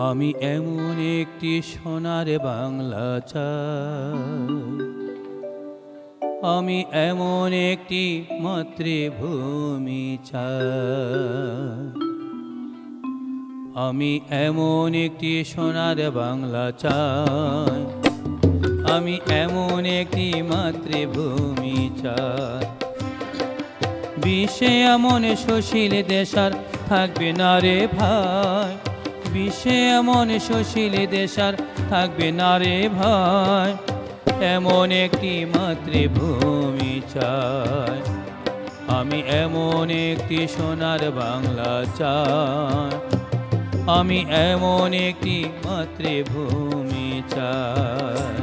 আমি এমন একটি সোনার বাংলা চাই, আমি এমন একটি মাতৃভূমি চাই, আমি এমন একটি সোনার বাংলা চাই, আমি এমন একটি মাতৃভূমি চাই। বিশ্বে এমন সুশীল দেশ আর থাকবে না রে ভাই, বিশ্বে এমন সুশীল দেশ আর থাকবে না রে ভাই, এমন একটি মাতৃভূমি চাই, আমি এমন একটি সোনার বাংলা চাই, আমি এমন একটি মাতৃভূমি চাই।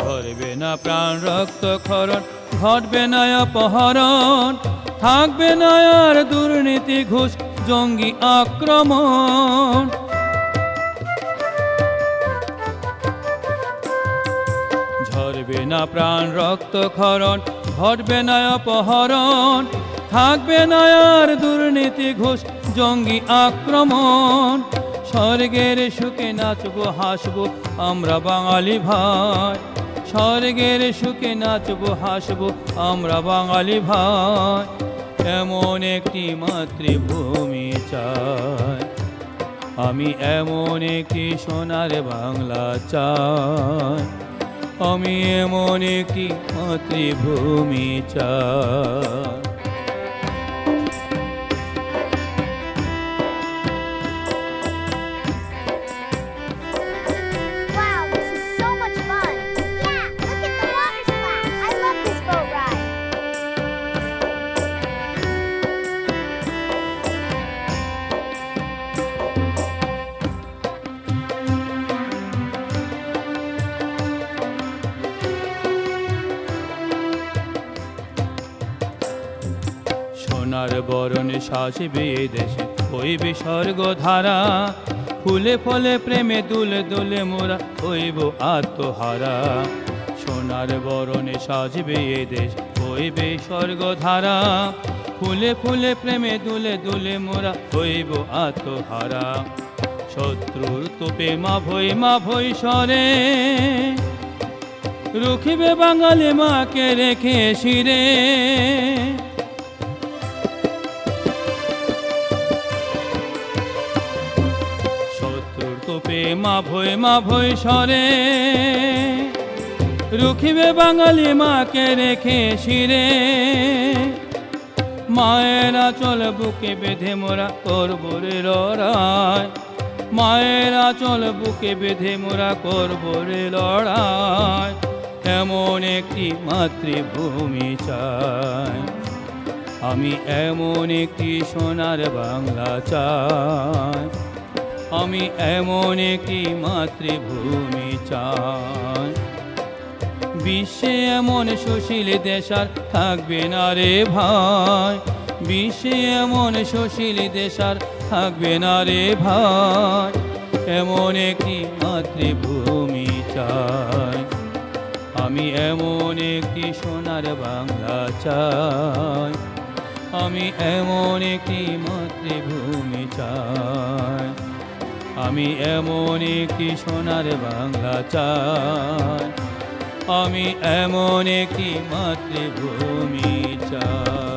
ঝরবে না প্রাণ রক্ত ক্ষরণ, ঘটবে না অপহরণ, থাকবে না আর দুর্নীতি ঘুষ জঙ্গি আক্রমণ। ঝরবে না প্রাণ রক্ত ক্ষরণ, ঘটবে না অপহরণ, থাকবে না আর দুর্নীতি ঘুষ জঙ্গি আক্রমণ। স্বর্গের সুখে নাচবো হাসবো আমরা বাঙালি ভাই, স্বর্গের সুখে নাচবো হাসবো আমরা বাঙালি ভাই, এমন একটি মাতৃভূমি চাই, আমি এমন একটি সোনার বাংলা চাই, আমি এমন একটি মাতৃভূমি চাই। সোনার বরণে সাজবে এ দেশে হইবে স্বর্গধারা, ফুলে ফলে প্রেমে দুলে দুলে মোরা হইব আত্মহারা। সোনার বরণে সাজবে এ দেশ হইবে স্বর্গধারা, ফুলে ফুলে প্রেমে দুলে দুলে মোরা হইব আত্মহারা। শত্রুর তোপে মা ভই সরে, রুখিবে বাঙালি মাকে রেখে শিরে। তোপে মা ভই সরে, রুখিবে বাঙালি মাকে রেখে শিরে। মায়ের আঁচল বুকে বেঁধে মোরা করব রে লড়াই, মায়ের আঁচল বুকে বেঁধে মোরা করব রে লড়াই, এমন একটি মাতৃভূমি চাই, আমি এমন একটি সোনার বাংলা চাই, আমি এমন একটি মাতৃভূমি চাই। বিশ্বে এমন সুশীল দেশ আর থাকবে না রে ভাই, বিশ্বে এমন সুশীল দেশ আর থাকবে না রে ভাই, এমন একটি মাতৃভূমি চাই, আমি এমন একটি সোনার বাংলা চাই, আমি এমন একটি মাতৃভূমি চাই, আমি এমন একটি সোনার বাংলা চাই, আমি এমন একটি মাতৃভূমি চাই।